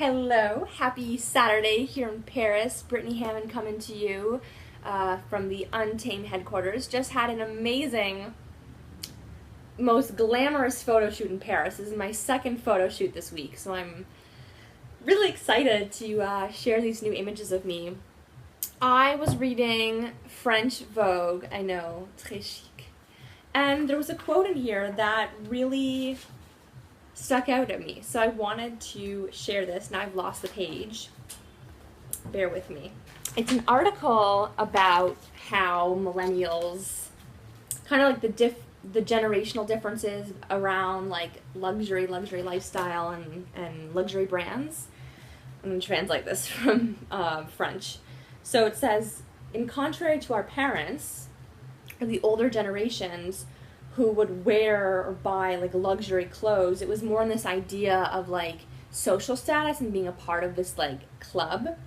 Hello, happy Saturday here in Paris. Brittany Hammond coming to you from the Untamed headquarters. Just had an amazing, most glamorous photo shoot in Paris. This is my second photo shoot this week, so I'm really excited to share these new images of me. I was reading French Vogue, I know, très chic, and there was a quote in here that really stuck out at me. So I wanted to share this. Now I've lost the page. Bear with me. It's an article about how millennials, kind of like the generational differences around like luxury lifestyle and luxury brands. I'm going to translate this from French. So it says, in contrary to our parents, or the older generations, who would wear or buy like luxury clothes, it was more in this idea of like social status and being a part of this like club,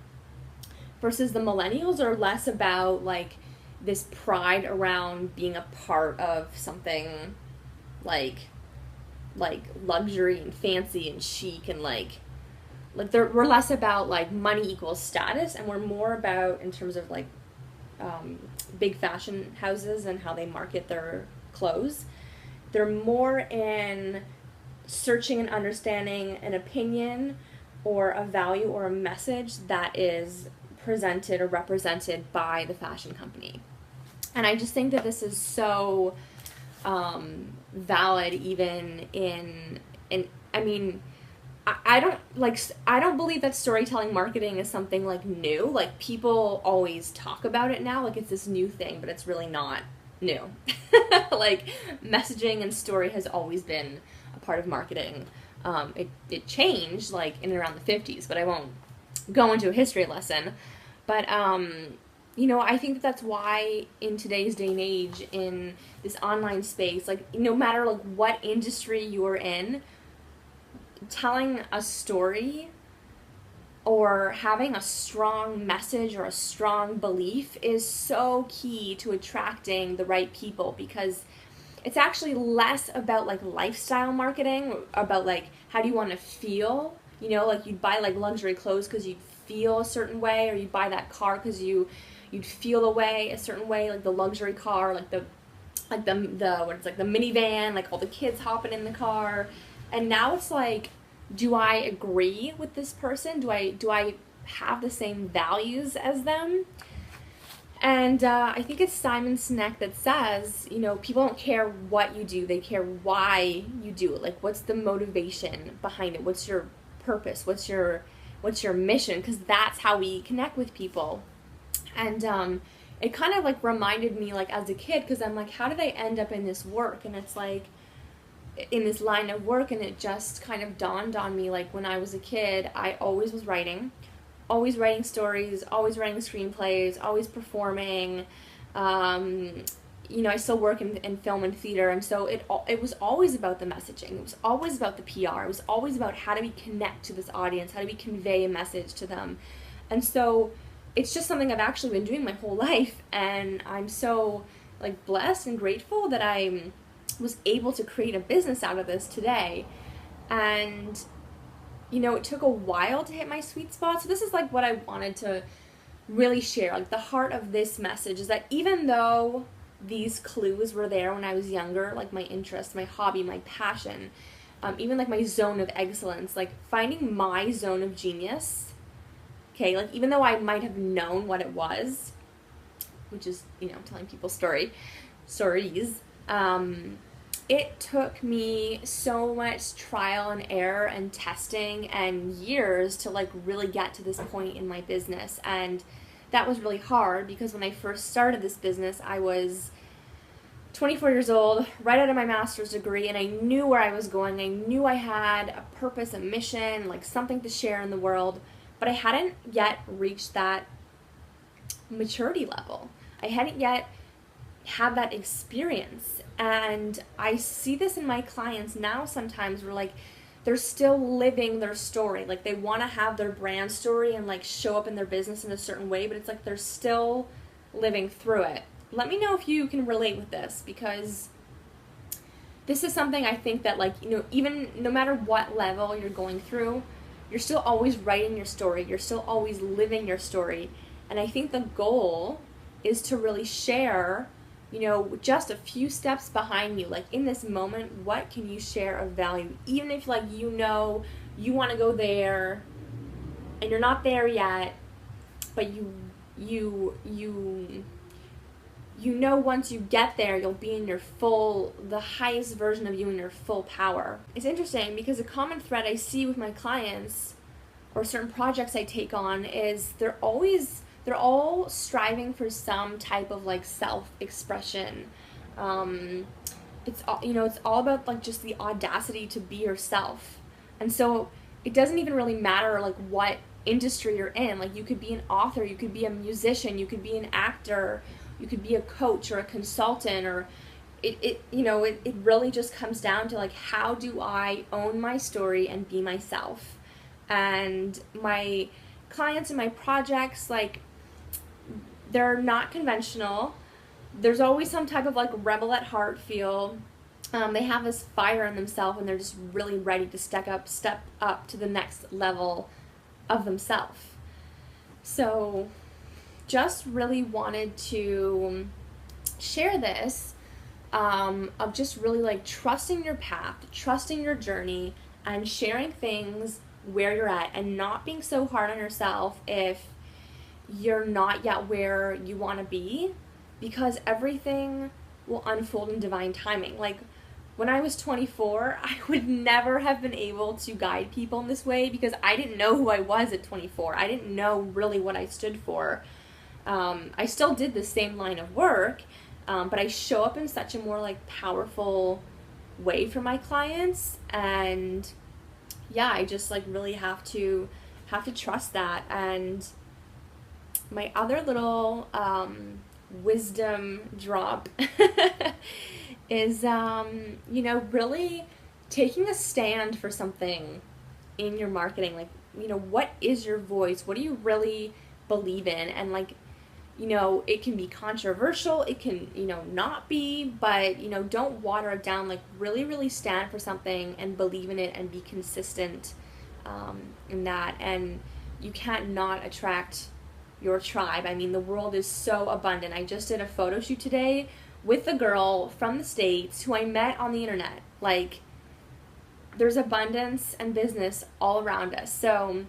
versus the millennials are less about like this pride around being a part of something like luxury and fancy and chic, and we're less about like money equals status, and we're more about, in terms of like big fashion houses and how they market their clothes, they're more in searching and understanding an opinion or a value or a message that is presented or represented by the fashion company. And I just think that this is so valid, even I don't believe that storytelling marketing is something like new. Like, people always talk about it now, like it's this new thing, but it's really not new. Like, messaging and story has always been a part of marketing. It changed like in and around the 50s, but I won't go into a history lesson. But I think that's why in today's day and age, in this online space, like no matter like what industry you're in, telling a story or having a strong message or a strong belief is so key to attracting the right people, because it's actually less about like lifestyle marketing, about like how do you want to feel, like you'd buy like luxury clothes because you'd feel a certain way, or you'd buy that car because you'd feel a certain way, like the luxury car, like the minivan, like all the kids hopping in the car. And now it's like, do I agree with this person? Do I have the same values as them? And I think it's Simon Sinek that says, people don't care what you do, they care why you do it. Like, what's the motivation behind it? What's your purpose? What's your mission? Because that's how we connect with people. And it kind of like reminded me, like as a kid, because I'm like, how did I end up in this work? And it's like, in this line of work, and it just kind of dawned on me, like when I was a kid, I always was writing stories, always writing screenplays, always performing. I still work in film and theater, and so it was always about the messaging. It was always about the PR. It was always about how do we connect to this audience, how do we convey a message to them. And so it's just something I've actually been doing my whole life, and I'm so like blessed and grateful that I was able to create a business out of this today. And it took a while to hit my sweet spot. So this is like what I wanted to really share. Like, the heart of this message is that even though these clues were there when I was younger, like my interest, my hobby, my passion, even like my zone of excellence, like finding my zone of genius, okay, like even though I might have known what it was, which is, telling people stories, it took me so much trial and error and testing and years to like really get to this point in my business. And that was really hard, because when I first started this business, I was 24 years old, right out of my master's degree, and I knew where I was going. I knew I had a purpose, a mission, like something to share in the world, but I hadn't yet reached that maturity level. I hadn't yet had that experience. And I see this in my clients now sometimes, where like they're still living their story. Like, they want to have their brand story and like show up in their business in a certain way, but it's like they're still living through it. Let me know if you can relate with this, because this is something I think that, like, even no matter what level you're going through, you're still always writing your story, you're still always living your story. And I think the goal is to really share, you know, just a few steps behind you. Like in this moment, what can you share of value? Even if like you know you want to go there and you're not there yet, but you know once you get there, you'll be in the highest version of you in your full power. It's interesting because a common thread I see with my clients or certain projects I take on is they're all striving for some type of like self-expression. It's all about like just the audacity to be yourself. And so it doesn't even really matter like what industry you're in. Like you could be an author, you could be a musician, you could be an actor, you could be a coach or a consultant, or it really just comes down to like, how do I own my story and be myself? And my clients and my projects, like, they're not conventional. There's always some type of like rebel at heart feel. They have this fire in themselves and they're just really ready to step up to the next level of themselves. So just really wanted to share this of just really like trusting your path, trusting your journey, and sharing things where you're at, and not being so hard on yourself if you're not yet where you want to be, because everything will unfold in divine timing. Like when I was 24, I would never have been able to guide people in this way because I didn't know who I was at 24. I didn't know really what I stood for. I still did the same line of work, but I show up in such a more like powerful way for my clients, and yeah, I just like really have to trust that. And my other little wisdom drop is really taking a stand for something in your marketing. Like, what is your voice? What do you really believe in? And like, it can be controversial, it can, not be, but, don't water it down. Like, really, really stand for something and believe in it and be consistent in that. And you can't not attract your tribe. I mean, the world is so abundant. I just did a photo shoot today with a girl from the States who I met on the internet. Like, there's abundance and business all around us. So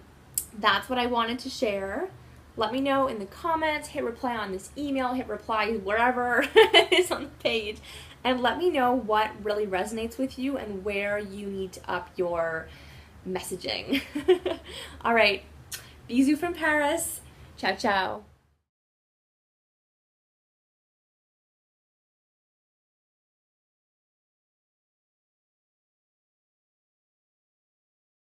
that's what I wanted to share. Let me know in the comments, hit reply on this email, hit reply wherever it is on the page, and let me know what really resonates with you and where you need to up your messaging. All right, bisous from Paris. Ciao, ciao.